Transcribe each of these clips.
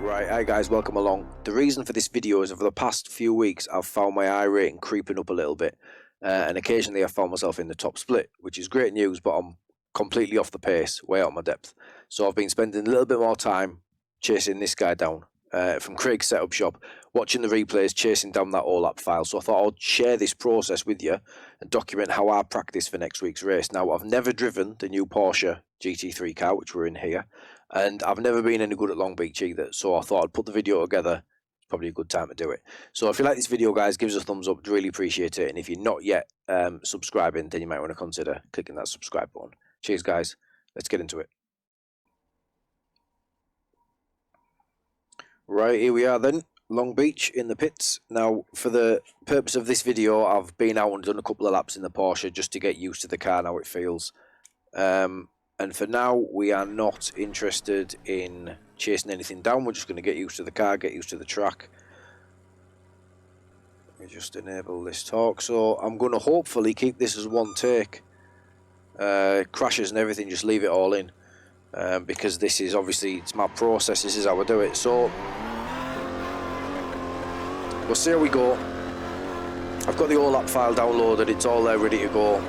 Right, hi guys, welcome along. The reason for this video is over the past few weeks I've found my iRating creeping up a little bit, and occasionally I've found myself in the top split, which is great news, but I'm completely off the pace, way out of my depth. So I've been spending a little bit more time chasing this guy down from Craig's setup shop, watching the replays, chasing down that all-app file. So I thought I'd share this process with you and document how I practice for next week's race. Now, I've never driven the new Porsche GT3 car, which we're in here, and I've never been any good at Long Beach either, so I thought I'd put the video together. It's probably a good time to do it. So if you like this video, guys, give us a thumbs up. I'd really appreciate it. And if you're not yet subscribing, then you might want to consider clicking that subscribe button. Cheers, guys. Let's get into it. Right, here we are then, Long Beach in the pits. Now, for the purpose of this video, I've been out and done a couple of laps in the Porsche just to get used to the car, how it feels. And for now, we are not interested in chasing anything down. We're just going to get used to the car, get used to the track. Let me just enable this talk. So I'm going to hopefully keep this as one take. Crashes and everything, just leave it all in. Because this is obviously, it's my process, this is how I do it. So we'll see how we go. I've got the all-app file downloaded, it's all there ready to go.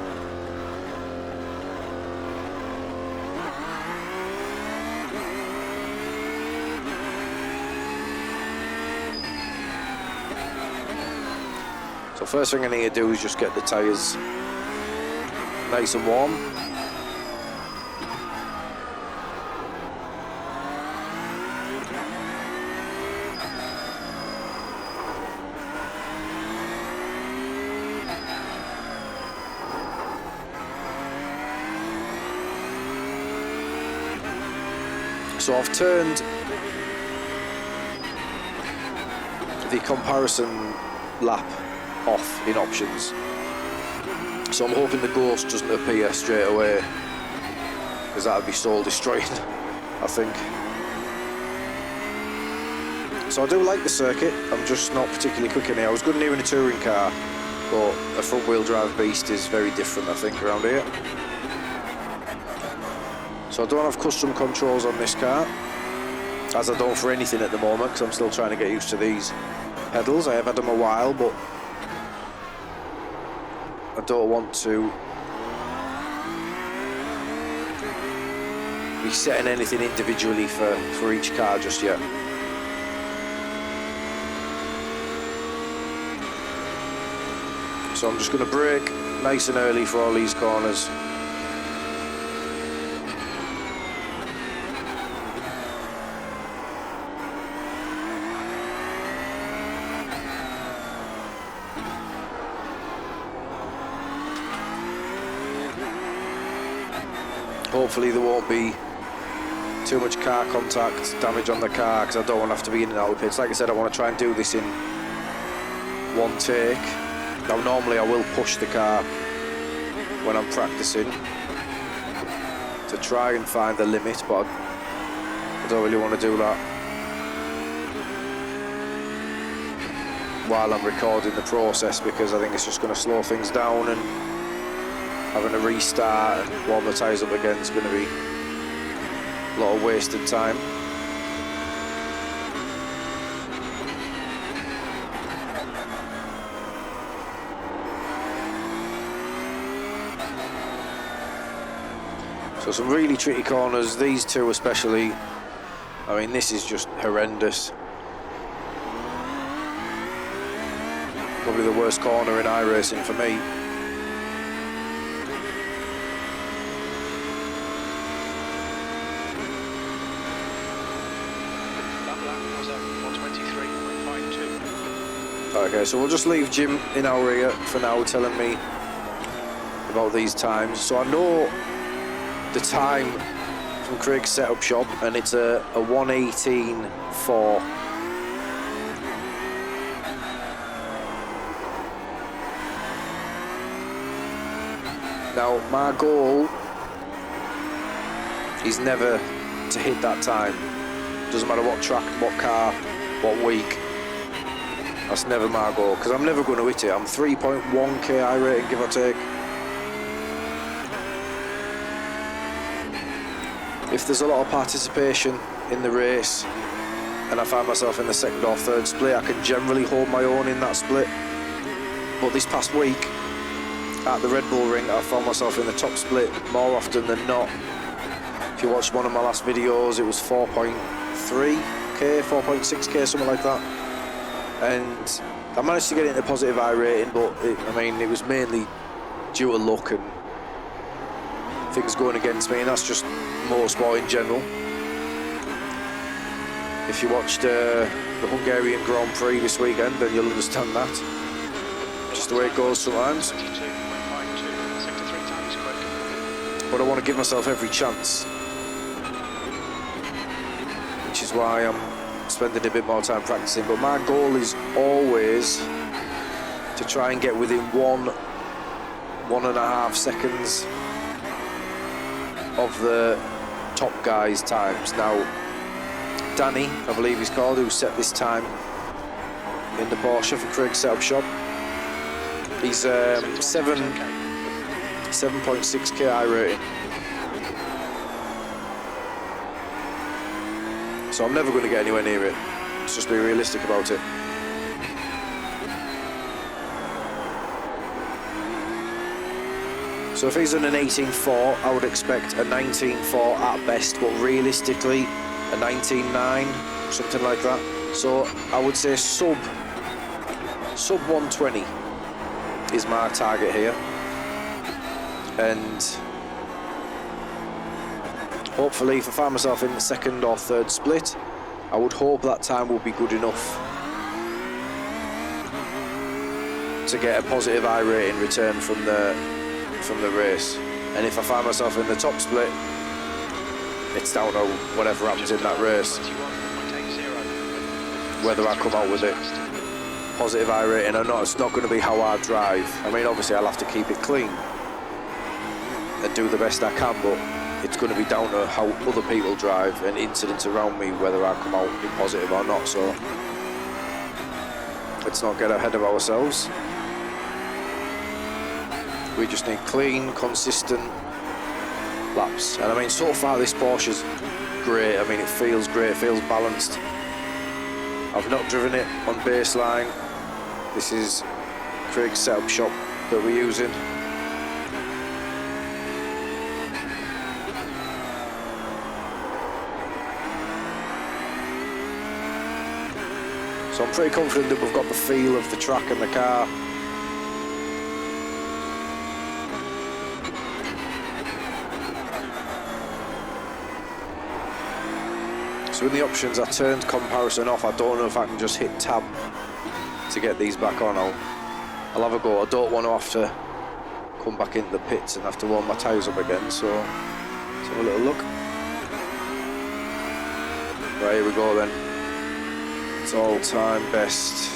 So first thing I need to do is just get the tyres nice and warm. So I've turned the comparison lap off in options, so I'm hoping the ghost doesn't appear straight away, because that would be soul destroying, I think. So I do like the circuit, I'm just not particularly quick in here. I was good in here in a touring car, but a front wheel drive beast is very different, I think, around here. So I don't have custom controls on this car, as I don't for anything at the moment, because I'm still trying to get used to these pedals. I have had them a while, but I don't want to be setting anything individually for each car just yet. So I'm just going to brake nice and early for all these corners. Hopefully there won't be too much car contact, damage on the car, because I don't want to have to be in and out of the pits. Like I said, I want to try and do this in one take. Now normally I will push the car when I'm practicing to try and find the limit, but I don't really want to do that while I'm recording the process, because I think it's just going to slow things down, and having to restart and warm the tyres up again is going to be a lot of wasted time. So some really tricky corners, these two especially. I mean, this is just horrendous. Probably the worst corner in iRacing for me. Okay, so we'll just leave Jim in our ear for now, telling me about these times. So I know the time from Craig's setup shop, and it's a 1:18.4. Now my goal is never to hit that time. Doesn't matter what track, what car, what week. That's never my goal, because I'm never going to hit it. I'm 3.1k iRating, give or take. If there's a lot of participation in the race, and I find myself in the second or third split, I can generally hold my own in that split. But this past week at the Red Bull Ring, I found myself in the top split more often than not. If you watched one of my last videos, it was 4.3k, 4.6k, something like that. And I managed to get into positive iRating, but I mean, it was mainly due to luck and things going against me, and that's just motorsport in general. If you watched the Hungarian Grand Prix this weekend, then you'll understand that. Just the way it goes sometimes. But I want to give myself every chance, which is why I'm spending a bit more time practicing. But my goal is always to try and get within 1.5 seconds of the top guys' times. Now, Danny, I believe he's called, who set this time in the Porsche for Craig's setup shop. He's 7.6k iRating. So I'm never going to get anywhere near it. Let's just be realistic about it. So if he's in an 18.4, I would expect a 19.4 at best, but realistically a 19.9, something like that. So I would say sub 120 is my target here, and hopefully if I find myself in the second or third split, I would hope that time will be good enough to get a positive iRating return from the race. And if I find myself in the top split, it's down to whatever happens in that race, whether I come out with it positive iRating or not. It's not going to be how I drive. I mean, obviously I'll have to keep it clean and do the best I can, but it's going to be down to how other people drive and incidents around me, whether I come out in positive or not. So let's not get ahead of ourselves. We just need clean, consistent laps. And I mean, so far this Porsche's great. I mean, it feels great, it feels balanced. I've not driven it on baseline. This is Craig's setup shop that we're using. So I'm pretty confident that we've got the feel of the track and the car. So in the options, I turned comparison off. I don't know if I can just hit tab to get these back on. I'll have a go. I don't want to have to come back into the pits and have to warm my tyres up again. So let's have a little look. Right, here we go then. It's all-time best.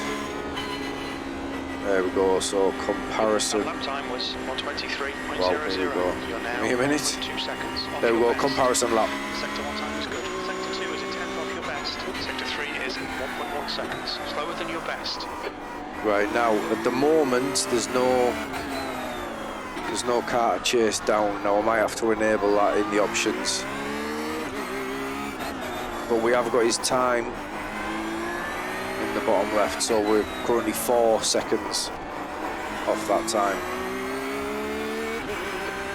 There we go. So comparison. Lap time was 1:23.00. Well, here we go. Give me a minute. 2 seconds. There we go. Comparison lap. Sector 1 time is good. Sector 2 is a 10th off your best. Sector 3 is 1.1 seconds. Slower than your best. Right, now at the moment there's no car to chase down. Now I might have to enable that in the options. But we have got his time in the bottom left, so we're currently 4 seconds off that time.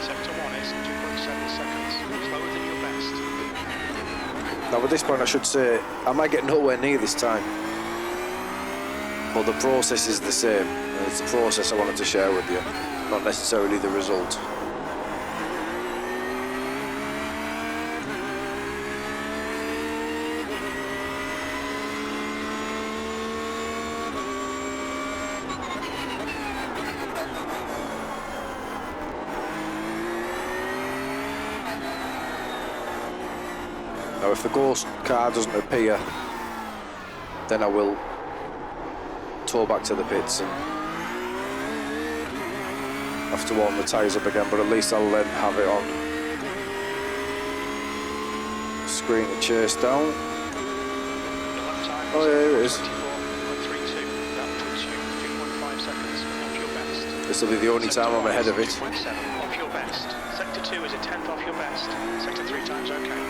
Sector 1 is 2.7 seconds. Slower than your best. Now at this point I should say I might get nowhere near this time, but the process is the same. It's the process I wanted to share with you, not necessarily the result. Now if the ghost car doesn't appear, then I will tow back to the pits and have to warm the tyres up again, but at least I'll then have it on screen to chase down. Oh yeah, here it is. This will be the only time I'm ahead of it. Off your best. Sector 2 is a 10th off your best. Sector 3 times okay.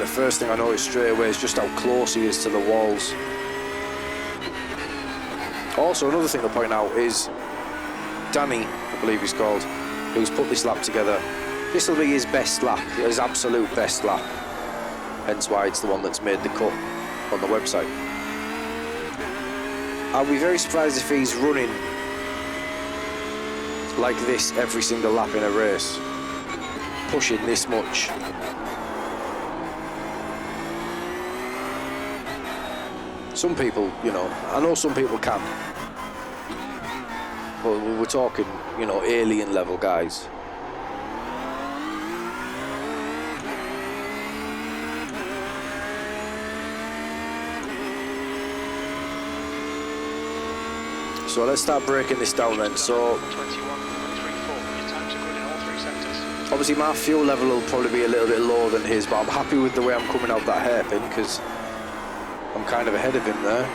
the first thing I noticed straight away is just how close he is to the walls. Also, another thing to point out is Danny, I believe he's called, who's put this lap together. This will be his best lap, his absolute best lap. Hence why it's the one that's made the cut on the website. I'll be very surprised if he's running like this every single lap in a race, pushing this much. Some people, you know, I know some people can, but we're talking, you know, alien level guys. So let's start breaking this down then. So 21.34. Your times are good in all 3 sectors. obviously my fuel level will probably be a little bit lower than his, but I'm happy with the way I'm coming out that hairpin because I'm kind of ahead of him there.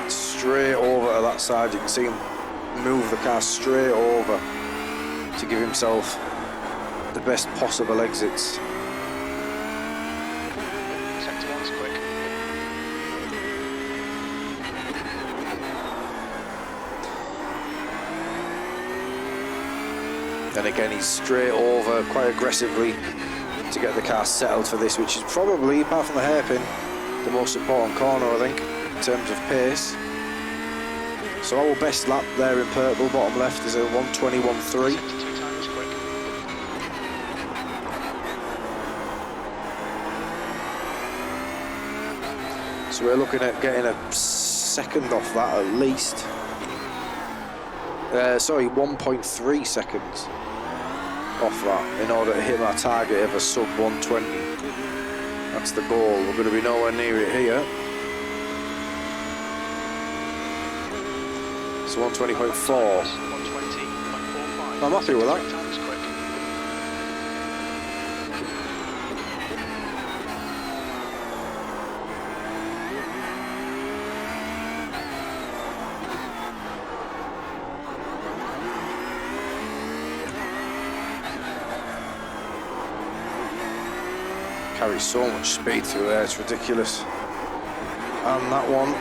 Straight over to that side, you can see him move the car straight over to give himself the best possible exits. Sector 1's quick. Then again, he's straight over quite aggressively to get the car settled for this, which is probably, apart from the hairpin, the most important corner, I think, in terms of pace. So our best lap there in purple, bottom left, is a 1:21.3. Sector 2 time is quick. So we're looking at getting a second off that at least. Sorry, 1.3 seconds off that in order to hit our target of a sub 120. That's the goal. We're going to be nowhere near it here. So 120.4. 120.45. I'm happy with that. Sector 3 time is quick. Carries so much speed through there, it's ridiculous. And that one,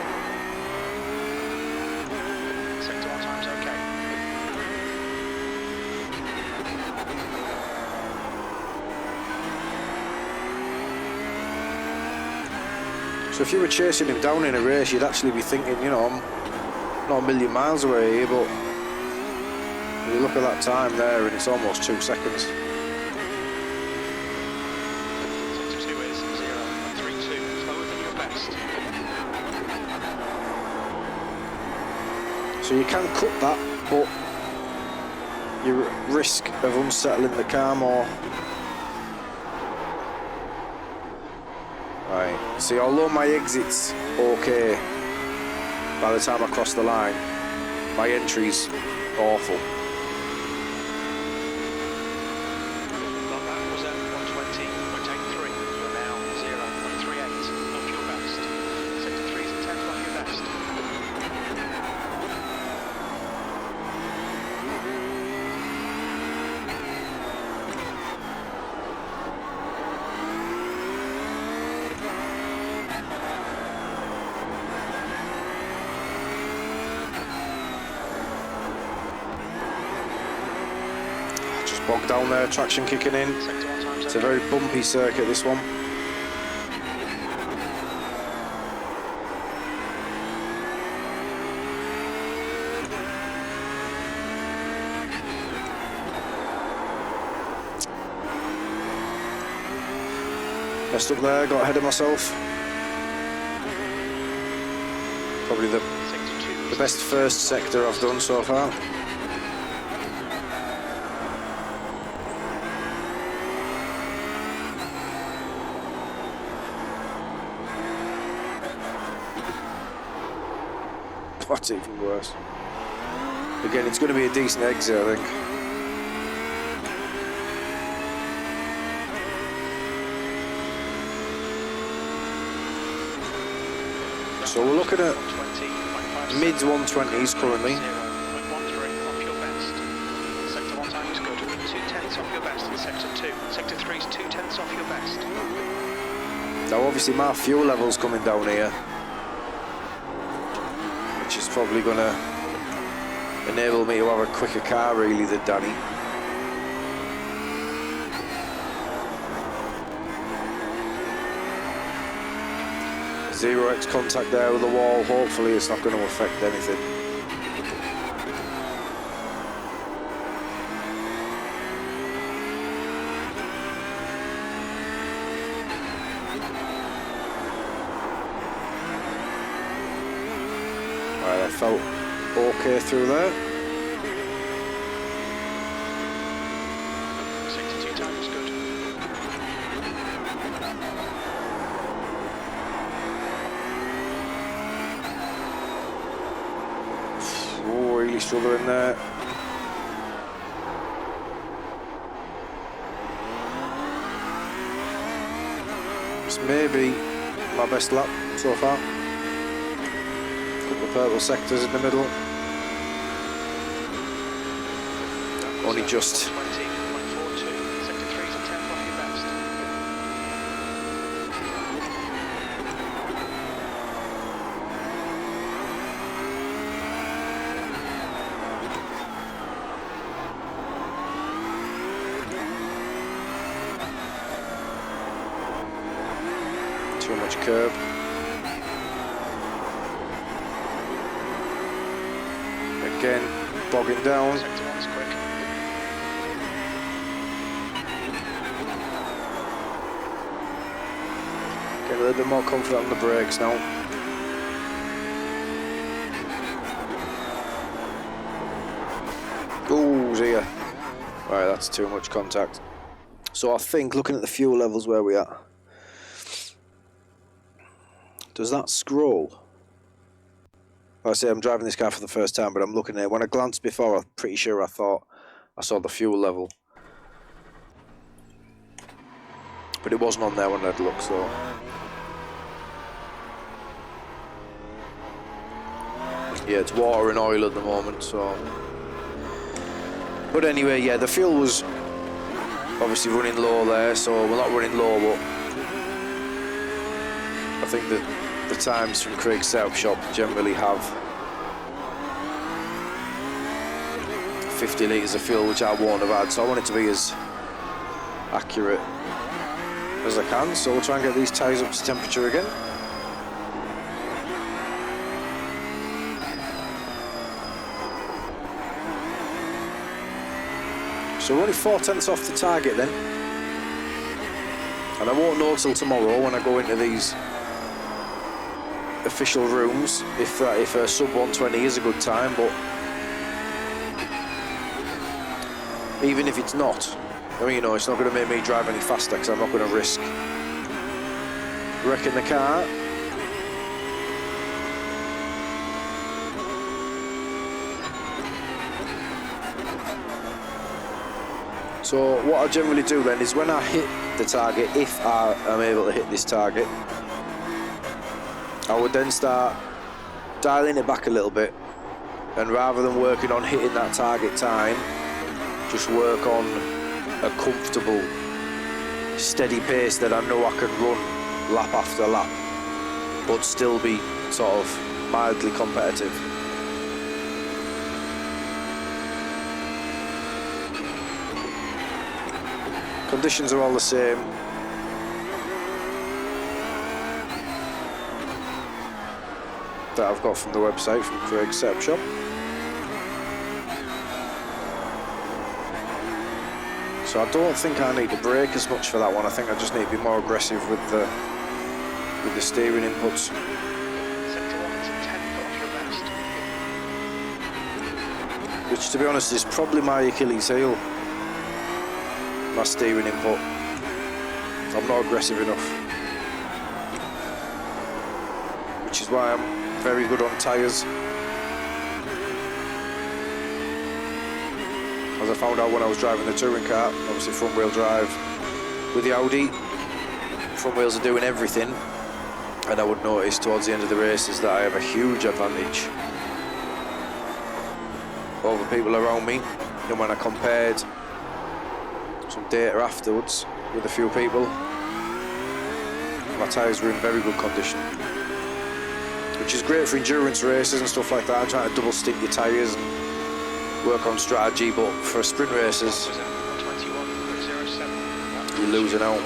Sector 1 time's okay. so if you were chasing him down in a race, you'd actually be thinking, you know, I'm not a million miles away here, but you look at that time there and it's almost 2 seconds. Sector 2 is 0.32. Slower than your best. So you can cut that, but you risk of unsettling the car more. Right, see, although my exit's okay, by the time I cross the line, my entry's awful. Not bad. Was at 120.83. You're now 0.38 off your best. Sector 3's a 10th off your best. Just bogged down there, traction kicking in. Sector 1 time's It's a okay. very bumpy circuit, this one. Messed up there, got ahead of myself. Probably the Sector 2 best first sector I've done so far. That's even worse. Again, it's going to be a decent exit, I think. So we're looking at mid 120s currently. 0.13 off your best. 2/10 off your best in sector 2. Sector 3 is 2/10 off your best. Now obviously my fuel level's coming down here, which is probably going to enable me to have a quicker car really than Danny. 0x contact there with the wall, hopefully it's not going to affect anything. Right, I felt okay through there. Sector 2 time was good. Oh, really struggling there. It's maybe my best lap so far. Couple of purple sectors in the middle. Only just. 20.42. Sector 3 is a 10th off your best. Too much curb. Again, bogging down. Sector 1's quick. Getting a little bit more confident on the brakes now. Ooh, dear. Right, that's too much contact. So I think, looking at the fuel levels where we are, does that scroll? Like I say, I'm driving this car for the first time, but I'm looking at it. When I glanced before, I'm pretty sure I thought I saw the fuel level. But it wasn't on there when I'd looked, so. Yeah, it's water and oil at the moment, so. But anyway, yeah, the fuel was obviously running low there, so we're not running low, but I think that the times from Craig's setup shop generally have 50 litres of fuel, which I won't have had, so I want it to be as accurate as I can. So we'll try and get these tyres up to temperature again. So we're only 4/10 off the target then, and I won't know till tomorrow when I go into these official rooms if a sub 120 is a good time. But even if it's not, I mean, you know, it's not going to make me drive any faster because I'm not going to risk wrecking the car. So what I generally do then is when I hit the target, if I am able to hit this target, I would then start dialing it back a little bit, and rather than working on hitting that target time, just work on a comfortable, steady pace that I know I can run lap after lap, but still be sort of mildly competitive. Conditions are all the same. That I've got from the website, from Craig's setup shop. So I don't think I need to brake as much for that one. I think I just need to be more aggressive with the steering inputs. Sector 1 is a 10th off your best. Which, to be honest, is probably my Achilles heel. My steering input. I'm not aggressive enough. Which is why I'm very good on tyres. As I found out when I was driving the touring car, obviously front wheel drive with the Audi, front wheels are doing everything, and I would notice towards the end of the races that I have a huge advantage over people around me. And when I compared some data afterwards with a few people. My tyres were in very good condition, which is great for endurance races and stuff like that. I'm trying to double stint your tyres and work on strategy, but for sprint races, you're losing out.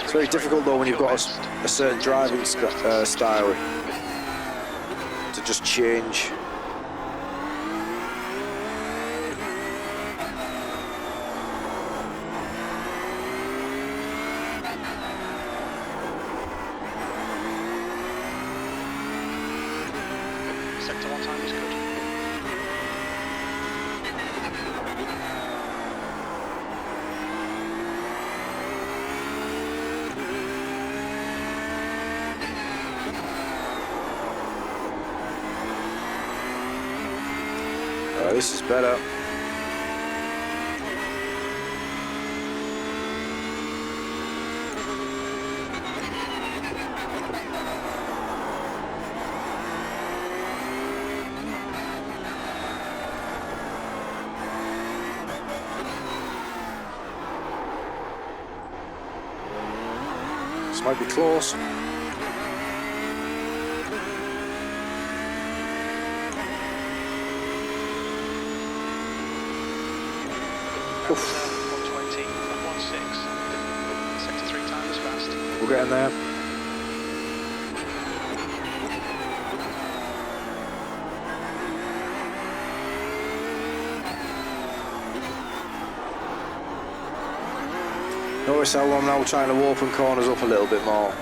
It's very difficult though when you've got a certain driving style to just change. Sector 1 time is good. This is better. This might be close. Oof. 120, 1.6. Sector 3 time is fast. We're getting there. Notice how I'm now trying to open corners up a little bit more.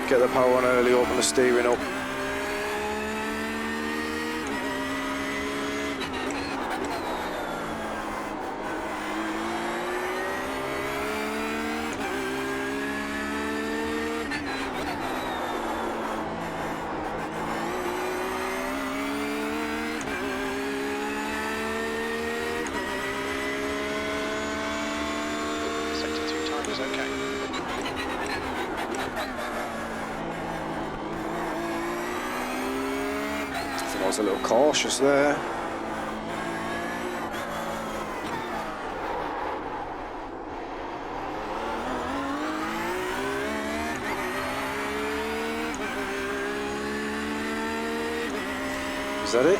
Get the power on early, open the steering up. Sector 2 time is okay. I think I was a little cautious there. Is that it?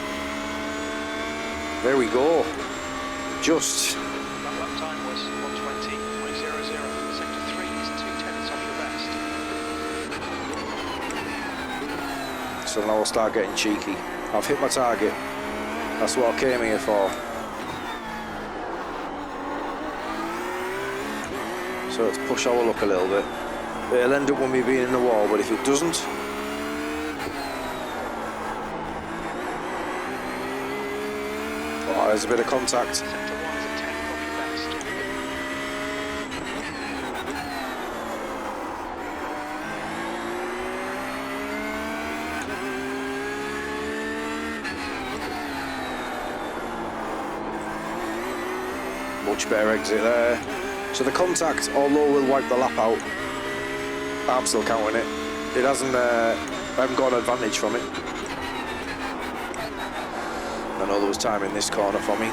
There we go. Just. That lap time was 120.00. Sector 3 is 2/10 off your best. So now I'll start getting cheeky. I've hit my target. That's what I came here for. So let's push our luck a little bit. It'll end up with me being in the wall, but if it doesn't, oh, there's a bit of contact. Sector 1 is a 10 off your best. Much better exit there. So the contact, although we'll wipe the lap out, I'm still counting it. It hasn't, I haven't got an advantage from it. I know there was time in this corner for me.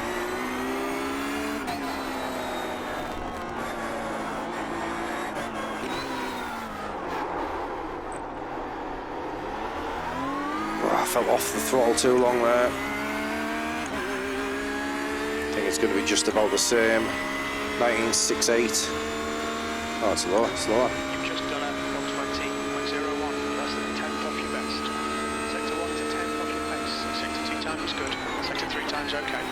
Oh, I fell off the throttle too long there. I think it's going to be just about the same. 19.68. Oh, it's lower, it's lower. You've just done a 120.01, less than a tenth off your best. Sector 1 is a 10 off your pace. Sector 2 time is good. Sector 3 time's okay.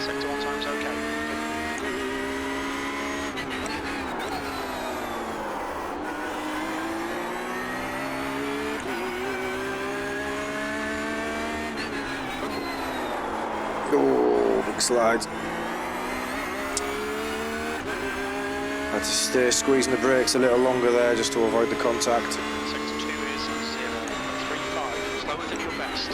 Sector 1 time's okay. Oh, big slide. Had to stay squeezing the brakes a little longer there just to avoid the contact. Sector 2 is 0.35, slower than your best.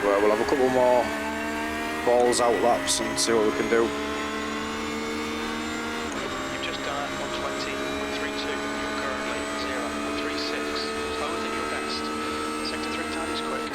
Right, we'll have a couple more balls out laps and see what we can do. You've just done 120.32. You're currently 0.36, slower than your best. Sector 3 time is quick.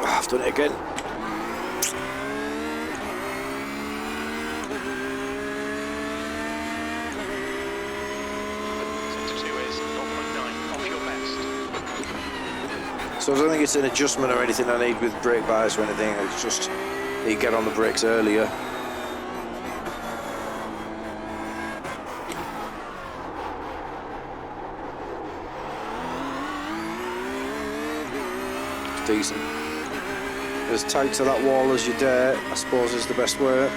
I've done it again. Sector 2 is 0.9, off your best. So I don't think it's an adjustment or anything I need with brake bias or anything. It's just that you get on the brakes earlier. Decent. As tight to that wall as you dare, I suppose, is the best way. Your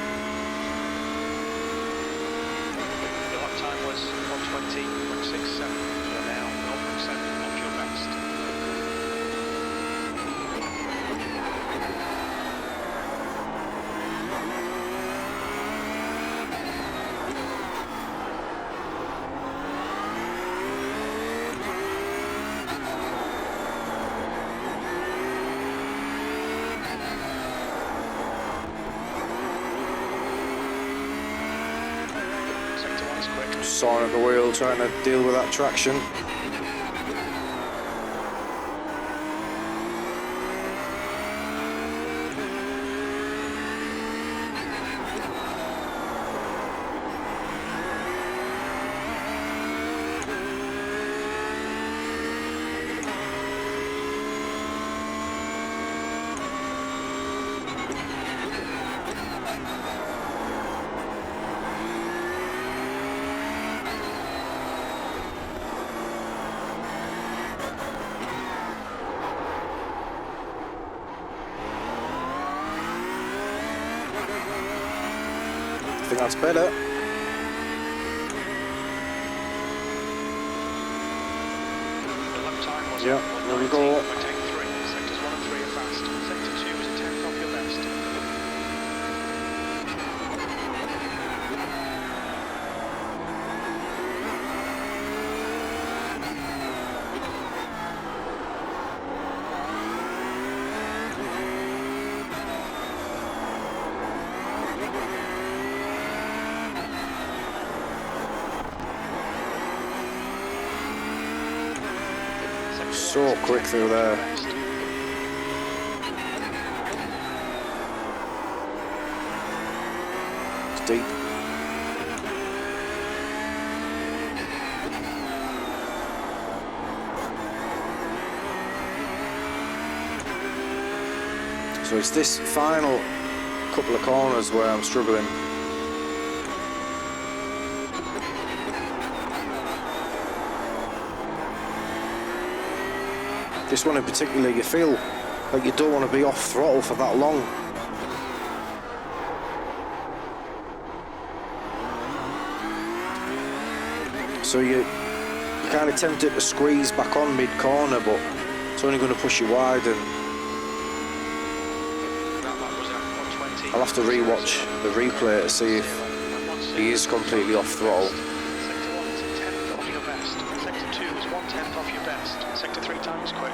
lap time was 120.67. You're now 0.7 off your best. Sector 1 is quick. Sawing at the wheel, trying to deal with that traction. I think that's better. Your lap time was Yeah, there we go. 119.83. Sectors 1 and 3 are fast. Sector 2 is a tenth off your best. So quick through there. It's deep. So it's this final couple of corners where I'm struggling. This one in particular, you feel like you don't want to be off throttle for that long. So you're kind of tempted to squeeze back on mid-corner, but it's only going to push you wide, and I'll have to re-watch the replay to see if he is completely off throttle. Sector 1 is a tenth off your best. Sector 2 is 1/10 off your best. Sector 3 time is quick.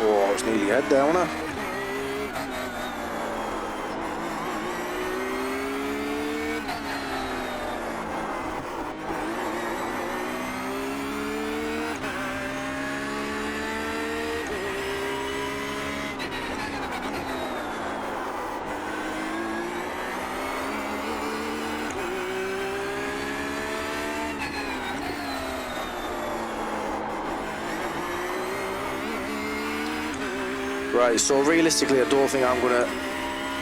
Oh, I was nearly head there, wasn't I? Right, so realistically I don't think I'm going to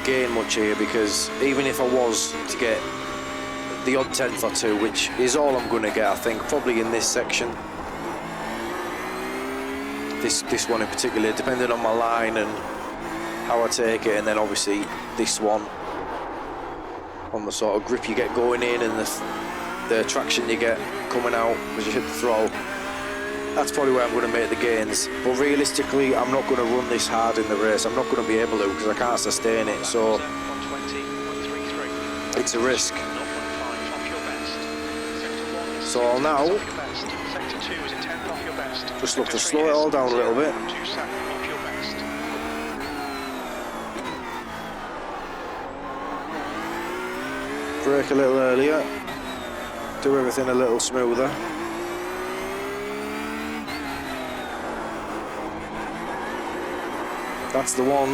gain much here, because even if I was to get the odd tenth or two, which is all I'm going to get, I think, probably in this section, this one in particular, depending on my line and how I take it, and then obviously this one on the sort of grip you get going in and the traction you get coming out as you hit the throttle. That's probably where I'm going to make the gains, but realistically I'm not going to run this hard in the race. I'm not going to be able to, because I can't sustain it, so it's a risk. So I'll now just look to slow it all down a little bit. Brake a little earlier, do everything a little smoother. That's the one.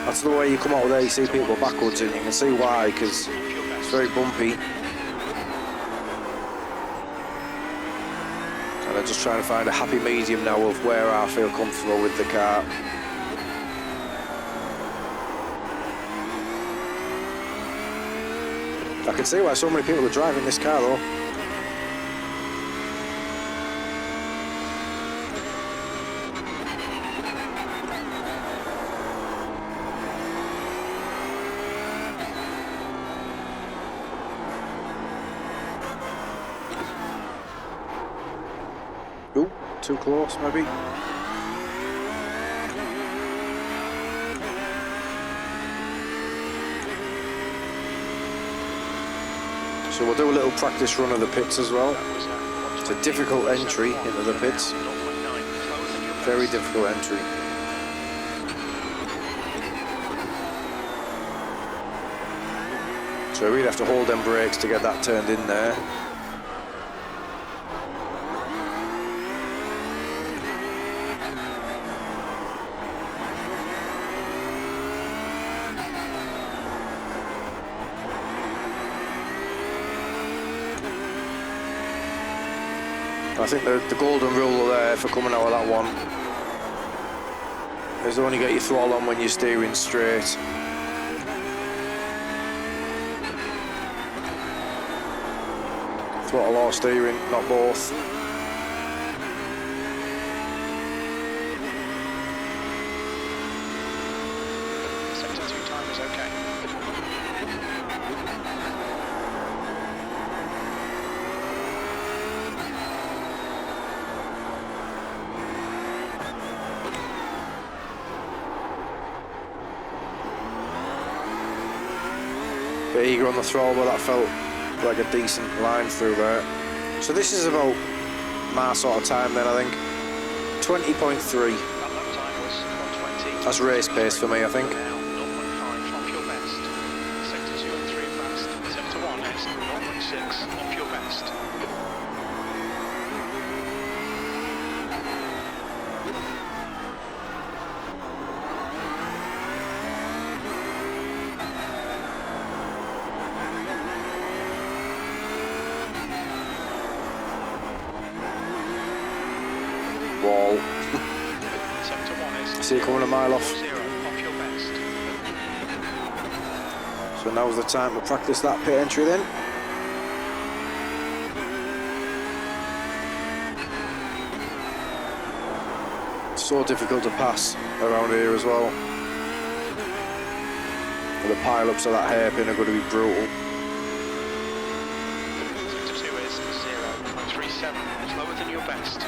That's the way you come out of there. You see people backwards, and you can see why, because it's very bumpy. And I'm just trying to find a happy medium now of where I feel comfortable with the car. I can see why so many people are driving this car though. Ooh, too close maybe. So we'll do a little practice run of the pits as well. It's a difficult entry into the pits. Very difficult entry. So we really have to hold them brakes to get that turned in there. I think the golden rule there for coming out of that one is only get your throttle on when you're steering straight. Throttle or steering, not both. Sector 2 time is okay. Bit eager on the throttle, but that felt like a decent line through there. So this is about my sort of time then, I think. 20.3. That's race pace for me, I think. Now 0.5 off your best. Sector 2 and 3 fast. Sector 1 is 0.6 off your best. Wall. Sector 1 is See it coming a mile off. 0 off your best. So now's the time to practice that pit entry then. So difficult to pass around here as well. And the pile-ups of that hairpin are going to be brutal. Sector 2 is 0.37. It's lower than your best.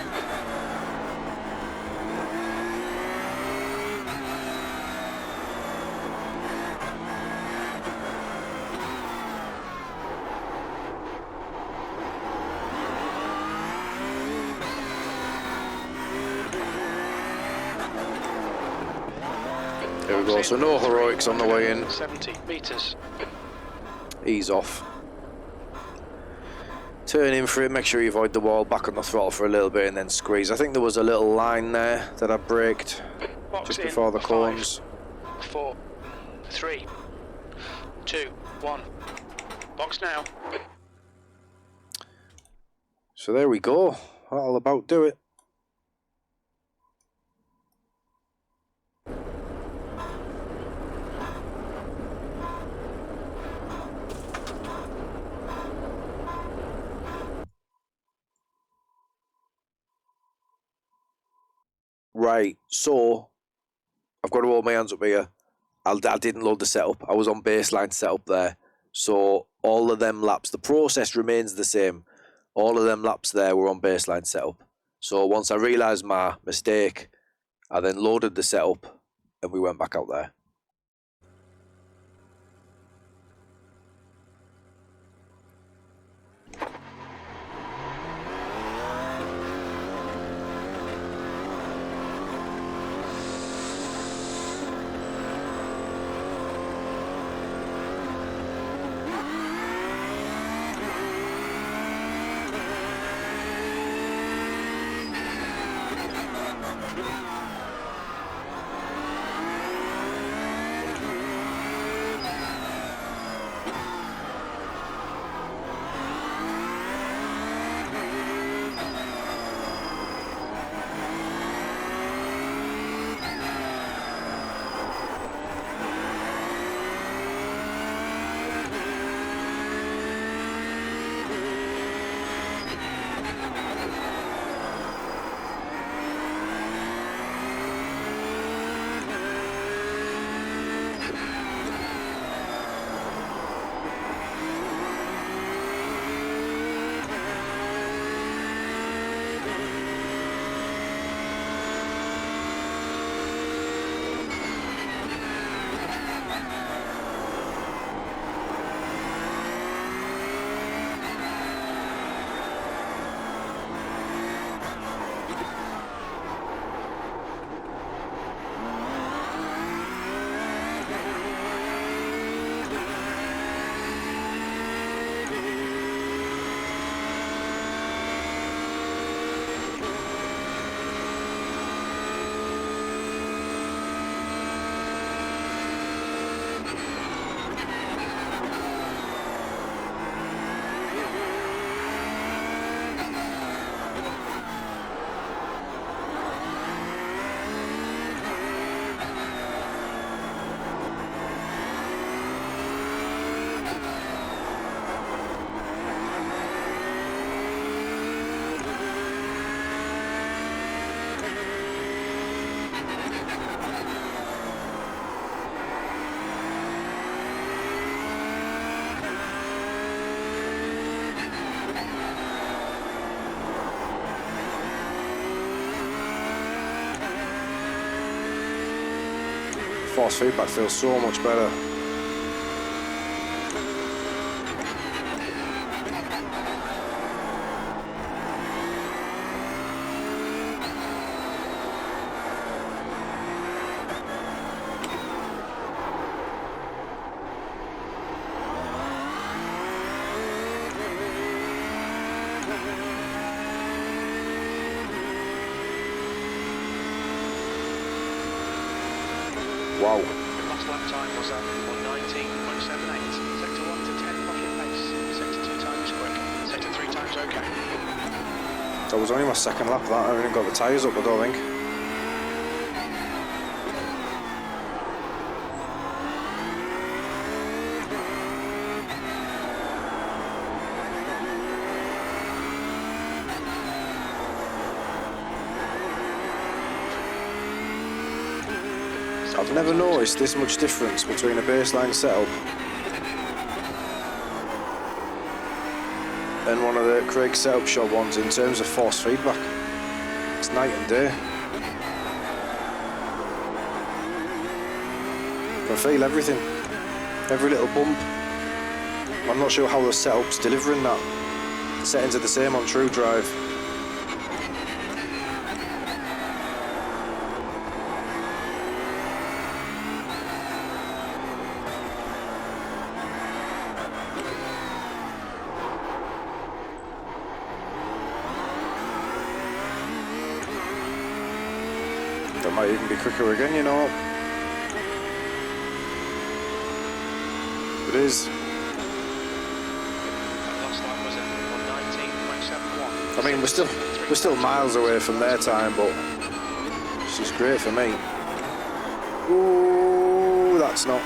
There we go, so no heroics on the way in. 70 metres. Ease off. Turn in for it, make sure you avoid the wall, back on the throttle for a little bit and then squeeze. I think there was a little line there that I braked just before the cones. 4, 3, 2, 1. Box now. So there we go, that'll about do it. right, so I've got to hold my hands up here. I didn't load the setup. I was on baseline setup there. So all of them laps, the process remains the same. All of them laps there were on baseline setup. So once I realised my mistake, I then loaded the setup and we went back out there. Force feedback feels so much better. Wow. Your last lap time was 1:19.78. Sector 1 to 10 off your pace. Sector 2 times quick. Sector 3 times okay. That was only my second lap of that. I haven't even got the tyres up, I don't think. I've never noticed this much difference between a baseline setup and one of the Craig setup shop ones in terms of force feedback. It's night and day. I feel everything, every little bump. I'm not sure how the setup's delivering that. The settings are the same on True Drive. That might even be quicker again, you know. It is. Last lap was at 1:19.71. I mean, we're still miles away from their time, but this is great for me. Ooh, that's not.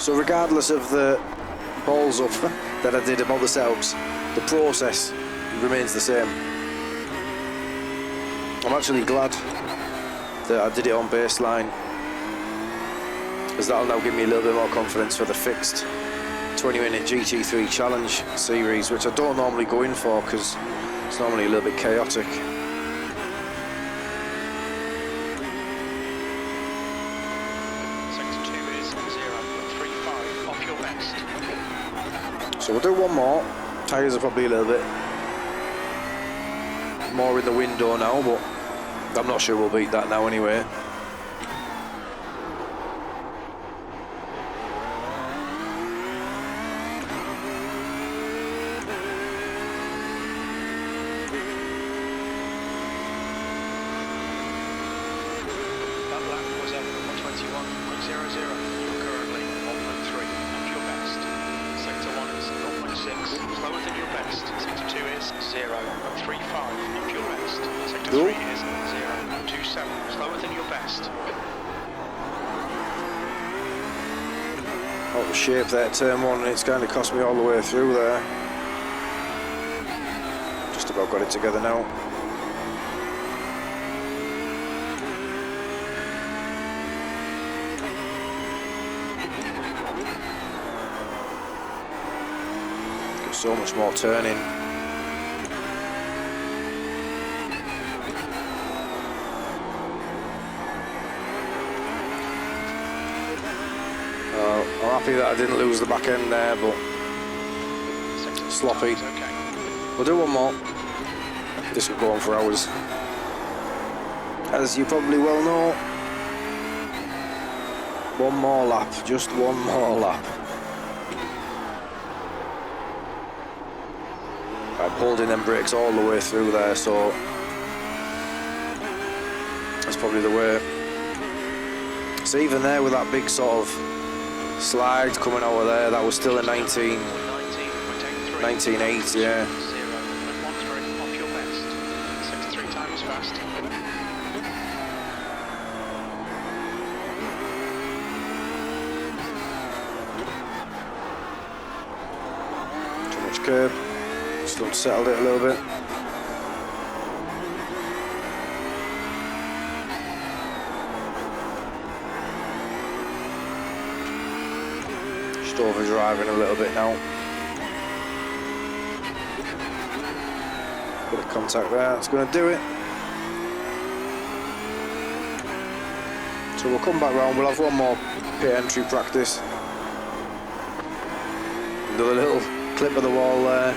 So regardless of the balls up that I did about the setups, the process remains the same. I'm actually glad that I did it on baseline, as that'll now give me a little bit more confidence for the fixed 20-minute GT3 challenge series, which I don't normally go in for because it's normally a little bit chaotic. So we'll do one more. Tyres are probably a little bit more in the window now, but I'm not sure we'll beat that now anyway. That lap was 121.00. You're currently 1.3 off your best. Sector 1 is 0.6, slower than your best. Sector 2 is 0.35 off your best. Sector 3 is 0.27, slower than your best. Out of shape there, turn 1, and it's kind of cost me all the way through there. Just about got it together now. Got so much more turning. I'm happy that I didn't lose the back end there, but sloppy. We'll do one more. This will go on for hours. As you probably well know, one more lap, just one more lap. I'm holding them brakes all the way through there, so that's probably the way. So even there with that big sort of slide coming out of there, that was still a 19.8, yeah. 0.13 off your best. Sector 3 time is fast. Too much curb. Just unsettled it a little bit. Just overdriving a little bit now. Bit of contact there, that's going to do it. So we'll come back round, we'll have one more pit entry practice. Do a little clip of the wall there.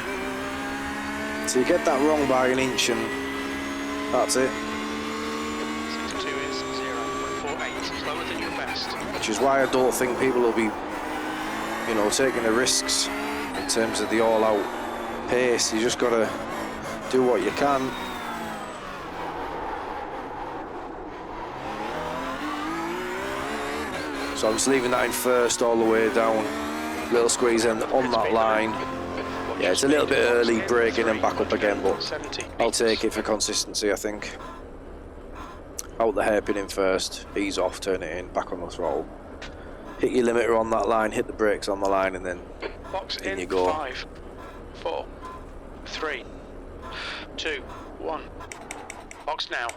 So you get that wrong by an inch and that's it. Sector 2 is 0.48, slower than your best. Which is why I don't think people will be, you know, taking the risks in terms of the all-out pace. You just got to do what you can. So I'm just leaving that in first all the way down. Little squeeze end on that line. Yeah, it's a little bit early braking and back up again, but I'll take it for consistency, I think. Out the hairpin in first, ease off, turn it in, back on the throttle. Hit your limiter on that line, hit the brakes on the line, and then Box in in you go. 5, 4, 3, 2, 1. Box now.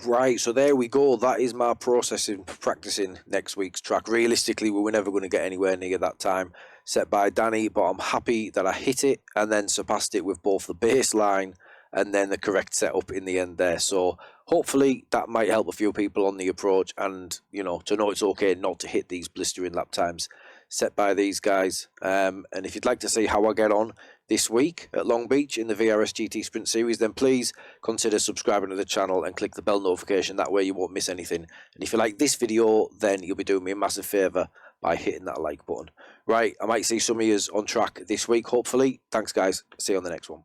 Right, so there we go. That is my process in practicing next week's track. Realistically, we were never going to get anywhere near that time set by Danny, but I'm happy that I hit it and then surpassed it with both the baseline and then the correct setup in the end there. So hopefully that might help a few people on the approach and, you know, to know it's okay not to hit these blistering lap times set by these guys. And if you'd like to see how I get on this week at Long Beach in the VRS GT Sprint Series, then please consider subscribing to the channel and click the bell notification. That way you won't miss anything. And if you like this video, then you'll be doing me a massive favour by hitting that like button. Right, I might see some of you on track this week, hopefully. Thanks, guys. See you on the next one.